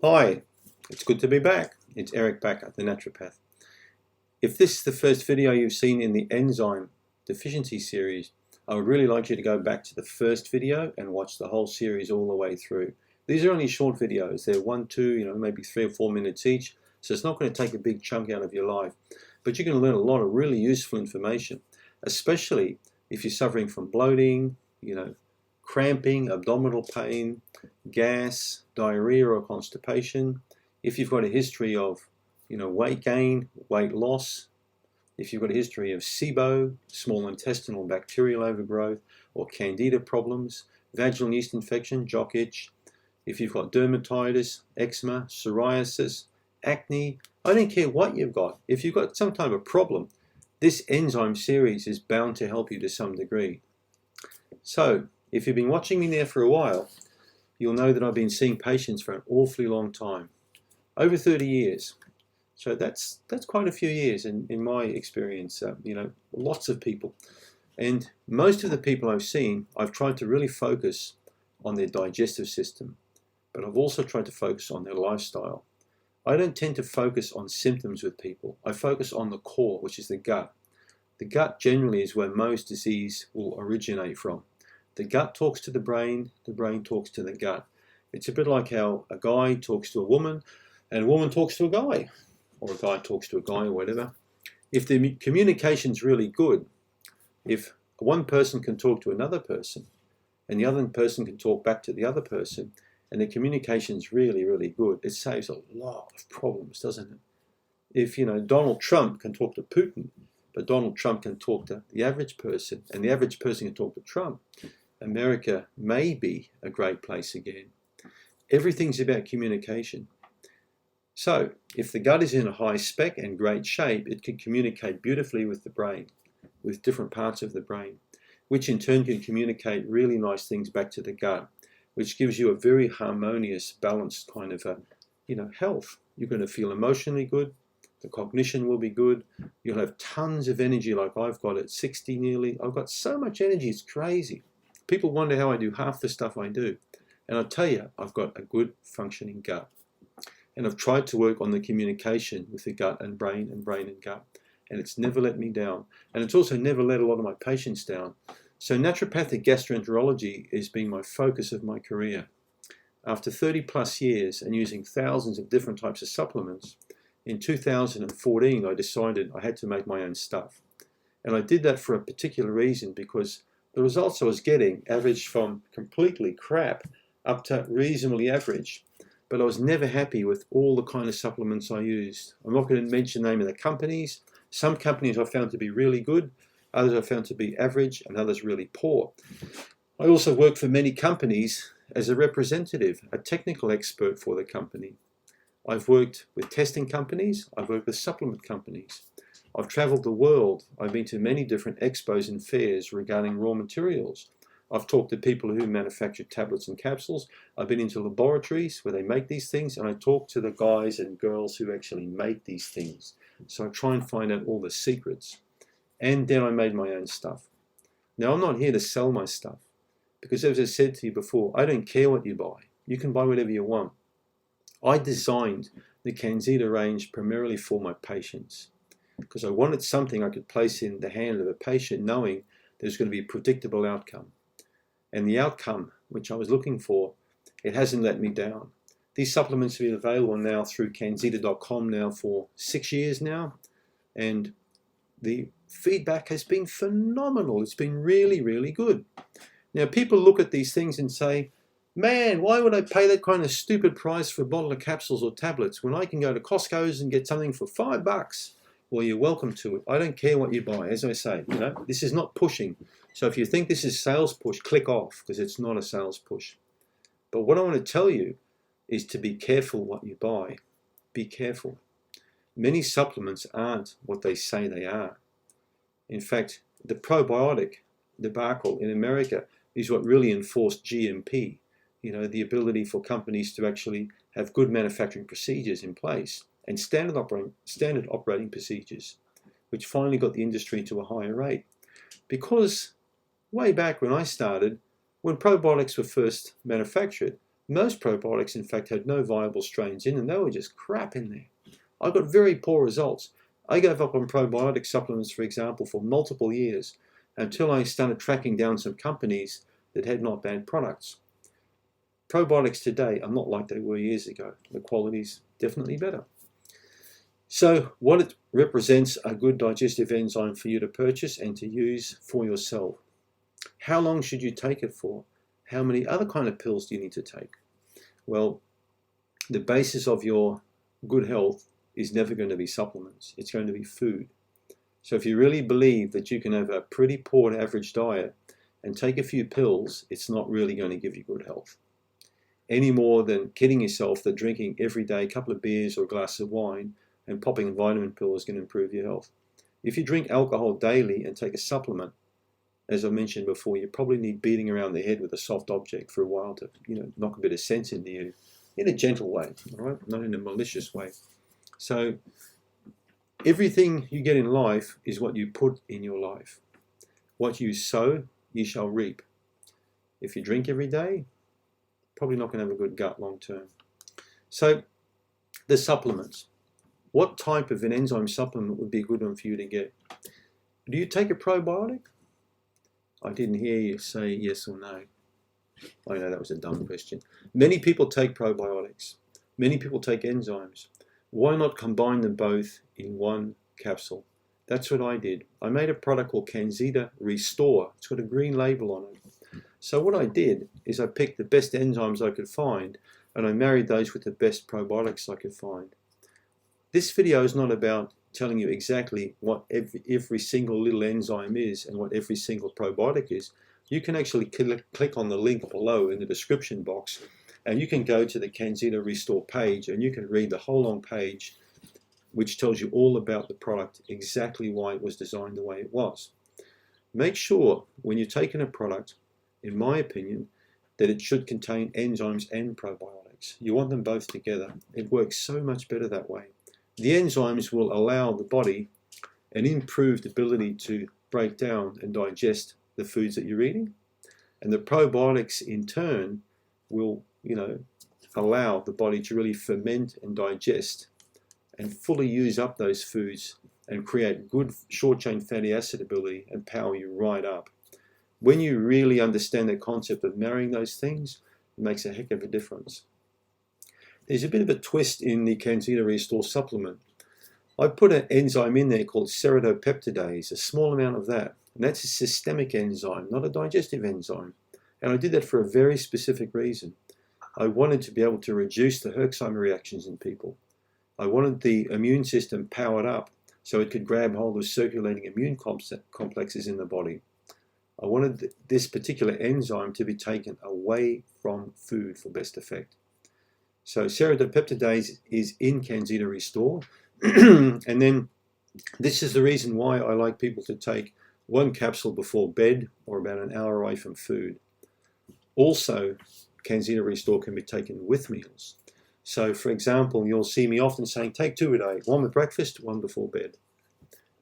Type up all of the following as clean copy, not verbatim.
Hi, it's good to be back. It's Eric Bakker, the naturopath. If this is the first video you've seen in the Enzyme Deficiency series, I would really like you to go back to the first video and watch the whole series all the way through. These are only short videos. They're 1, 2, maybe 3 or 4 minutes each, so it's not going to take a big chunk out of your life. But you're going to learn a lot of really useful information, especially if you're suffering from bloating, cramping, abdominal pain, gas, diarrhea or constipation, if you've got a history of weight gain, weight loss, if you've got a history of SIBO, small intestinal bacterial overgrowth, or candida problems, vaginal yeast infection, jock itch, if you've got dermatitis, eczema, psoriasis, acne, I don't care what you've got. If you've got some type of problem, this enzyme series is bound to help you to some degree. So, if you've been watching me there for a while, you'll know that I've been seeing patients for an awfully long time, over 30 years. So that's quite a few years in my experience, lots of people. And most of the people I've seen, I've tried to really focus on their digestive system, but I've also tried to focus on their lifestyle. I don't tend to focus on symptoms with people. I focus on the core, which is the gut. The gut generally is where most disease will originate from. The gut talks to the brain talks to the gut. It's a bit like how a guy talks to a woman and a woman talks to a guy, or a guy talks to a guy or whatever. If the communication's really good, if one person can talk to another person and the other person can talk back to the other person and the communication's really, really good, it saves a lot of problems, doesn't it? If, Donald Trump can talk to Putin, but Donald Trump can talk to the average person and the average person can talk to Trump, America may be a great place again. Everything's about communication. So, if the gut is in a high spec and great shape, it can communicate beautifully with the brain, with different parts of the brain, which in turn can communicate really nice things back to the gut, which gives you a very harmonious, balanced kind of health. You're going to feel emotionally good, the cognition will be good, you'll have tons of energy like I've got at 60 nearly. I've got so much energy, it's crazy. People wonder how I do half the stuff I do. And I'll tell you, I've got a good functioning gut. And I've tried to work on the communication with the gut and brain and gut. And it's never let me down. And it's also never let a lot of my patients down. So naturopathic gastroenterology has been my focus of my career. After 30 plus years and using thousands of different types of supplements, in 2014 I decided I had to make my own stuff. And I did that for a particular reason, because the results I was getting averaged from completely crap up to reasonably average. But I was never happy with all the kind of supplements I used. I'm not going to mention the name of the companies. Some companies I found to be really good, others I found to be average, and others really poor. I also worked for many companies as a representative, a technical expert for the company. I've worked with testing companies, I've worked with supplement companies. I've traveled the world. I've been to many different expos and fairs regarding raw materials. I've talked to people who manufacture tablets and capsules. I've been into laboratories where they make these things, and I talk to the guys and girls who actually make these things. So I try and find out all the secrets. And then I made my own stuff. Now, I'm not here to sell my stuff, because as I said to you before, I don't care what you buy. You can buy whatever you want. I designed the Canxida range primarily for my patients, because I wanted something I could place in the hand of a patient knowing there's going to be a predictable outcome. And the outcome, which I was looking for, it hasn't let me down. These supplements have been available now through Canxida.com now for 6 years now, and the feedback has been phenomenal. It's been really, really good. Now, people look at these things and say, man, why would I pay that kind of stupid price for a bottle of capsules or tablets when I can go to Costco's and get something for $5? Well, you're welcome to it. I don't care what you buy. As I say, this is not pushing. So if you think this is sales push, click off, because it's not a sales push. But what I want to tell you is to be careful what you buy. Be careful. Many supplements aren't what they say they are. In fact, the probiotic debacle in America is what really enforced GMP, the ability for companies to actually have good manufacturing procedures in place and standard operating procedures, which finally got the industry to a higher rate. Because way back when I started, when probiotics were first manufactured, Most probiotics, in fact, had no viable strains in them. They were just crap in there. I got very poor results. I gave up on probiotic supplements, for example, for multiple years until I started tracking down some companies that had not bad products. Probiotics today are not like they were years ago. The quality's definitely better. So what it represents a good digestive enzyme for you to purchase and to use for yourself. How long should you take it for? How many other kind of pills do you need to take? Well, the basis of your good health is never going to be supplements. It's going to be food. So if you really believe that you can have a pretty poor to average diet and take a few pills, it's not really going to give you good health. Any more than kidding yourself that drinking every day a couple of beers or a glass of wine and popping a vitamin pill is going to improve your health. If you drink alcohol daily and take a supplement, as I mentioned before, you probably need beating around the head with a soft object for a while to, knock a bit of sense into you in a gentle way, all right? Not in a malicious way. So everything you get in life is what you put in your life. What you sow, you shall reap. If you drink every day, probably not going to have a good gut long term. So the supplements. What type of an enzyme supplement would be a good one for you to get? Do you take a probiotic? I didn't hear you say yes or no. I know that was a dumb question. Many people take probiotics. Many people take enzymes. Why not combine them both in one capsule? That's what I did. I made a product called Canxida Restore. It's got a green label on it. So what I did is I picked the best enzymes I could find and I married those with the best probiotics I could find. This video is not about telling you exactly what every single little enzyme is and what every single probiotic is. You can actually click on the link below in the description box and you can go to the Canxida Restore page and you can read the whole long page which tells you all about the product, exactly why it was designed the way it was. Make sure when you're taking a product, in my opinion, that it should contain enzymes and probiotics. You want them both together. It works so much better that way. The enzymes will allow the body an improved ability to break down and digest the foods that you're eating. And the probiotics in turn will, allow the body to really ferment and digest and fully use up those foods and create good short-chain fatty acid ability and power you right up. When you really understand the concept of marrying those things, it makes a heck of a difference. There's a bit of a twist in the Canxida Restore supplement. I put an enzyme in there called ceridopeptidase, a small amount of that. And that's a systemic enzyme, not a digestive enzyme. And I did that for a very specific reason. I wanted to be able to reduce the Herxheimer reactions in people. I wanted the immune system powered up so it could grab hold of circulating immune complexes in the body. I wanted this particular enzyme to be taken away from food for best effect. So ceridopeptidase is in Canxida Restore. And then this is the reason why I like people to take one capsule before bed or about an hour away from food. Also, Canxida Restore can be taken with meals. So, for example, you'll see me often saying, take 2 a day, 1 with breakfast, 1 before bed.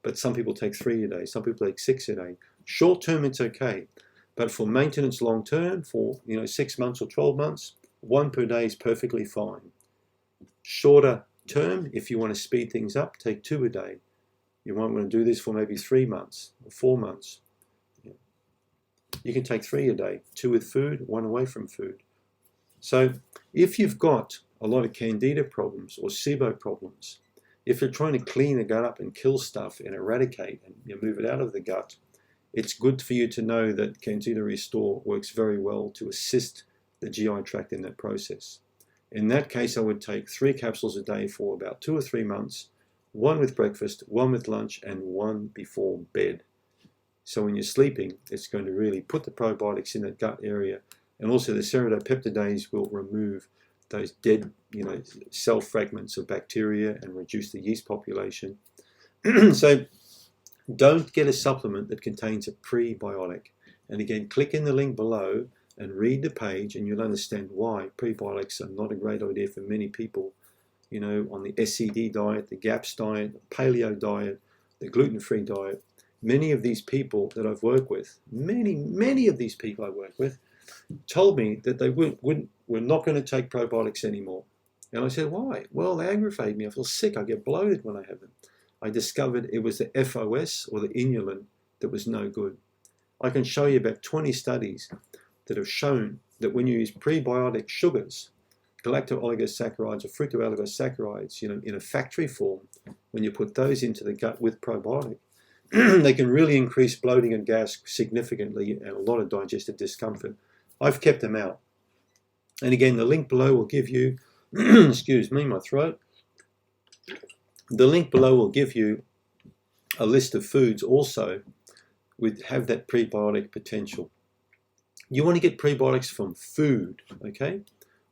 But some people take 3 a day, some people take 6 a day. Short term, it's okay. But for maintenance long term, for 6 months or 12 months, 1 per day is perfectly fine. Shorter term, if you want to speed things up, take 2 a day. You might want to do this for maybe 3 months or 4 months. You can take 3 a day, 2 with food, 1 away from food. So if you've got a lot of candida problems or SIBO problems, if you're trying to clean the gut up and kill stuff and eradicate and move it out of the gut, it's good for you to know that Canxida Restore works very well to assist the GI tract in that process. In that case, I would take 3 capsules a day for about 2 or 3 months, 1 with breakfast, 1 with lunch, and 1 before bed. So when you're sleeping, it's going to really put the probiotics in that gut area, and also the ceridopeptidase will remove those dead, cell fragments of bacteria and reduce the yeast population. So don't get a supplement that contains a prebiotic. And again, click in the link below and read the page and you'll understand why prebiotics are not a great idea for many people, on the SCD diet, the GAPS diet, the paleo diet, the gluten-free diet. Many of these people that I've worked with, many of these people I work with, told me that they were not going to take probiotics anymore. And I said, why? Well, they aggravate me. I feel sick. I get bloated when I have them. I discovered it was the FOS, or the inulin, that was no good. I can show you about 20 studies that have shown that when you use prebiotic sugars, galacto-oligosaccharides or fructooligosaccharides, in a factory form, when you put those into the gut with probiotic, they can really increase bloating and gas significantly and a lot of digestive discomfort. I've kept them out. And again, the link below will give you, excuse me, my throat. The link below will give you a list of foods also have that prebiotic potential. You want to get prebiotics from food, okay?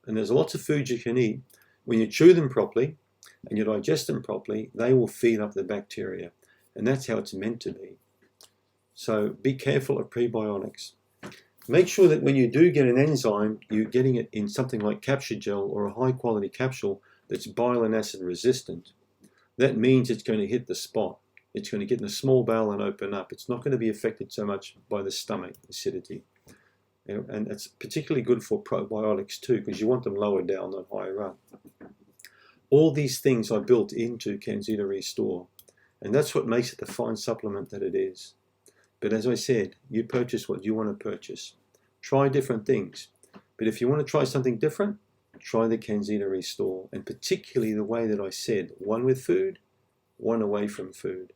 And there's lots of foods you can eat. When you chew them properly and you digest them properly, they will feed up the bacteria. And that's how it's meant to be. So be careful of prebiotics. Make sure that when you do get an enzyme, you're getting it in something like capture gel or a high quality capsule that's bile and acid resistant. That means it's going to hit the spot. It's going to get in the small bowel and open up. It's not going to be affected so much by the stomach acidity. And it's particularly good for probiotics too, because you want them lower down, not higher up. All these things are built into Canxida Restore. And that's what makes it the fine supplement that it is. But as I said, you purchase what you want to purchase. Try different things. But if you want to try something different, try the Canxida Restore. And particularly the way that I said, one with food, one away from food.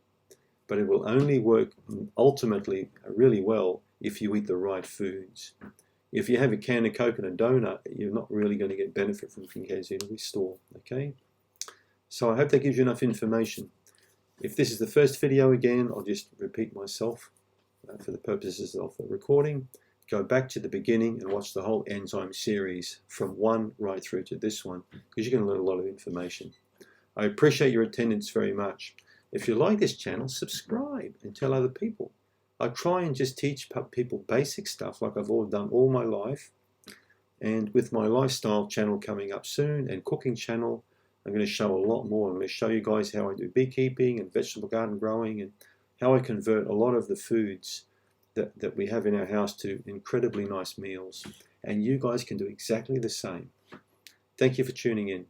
But it will only work ultimately really well if you eat the right foods. If you have a can of Coke and a donut, you're not really going to get benefit from Canxida Restore. Okay? So I hope that gives you enough information. If this is the first video again, I'll just repeat myself for the purposes of the recording. Go back to the beginning and watch the whole enzyme series from one right through to this one, because you're going to learn a lot of information. I appreciate your attendance very much. If you like this channel, subscribe and tell other people. I try and just teach people basic stuff like I've done all my life. And with my lifestyle channel coming up soon and cooking channel, I'm going to show a lot more. I'm going to show you guys how I do beekeeping and vegetable garden growing and how I convert a lot of the foods that we have in our house to incredibly nice meals. And you guys can do exactly the same. Thank you for tuning in.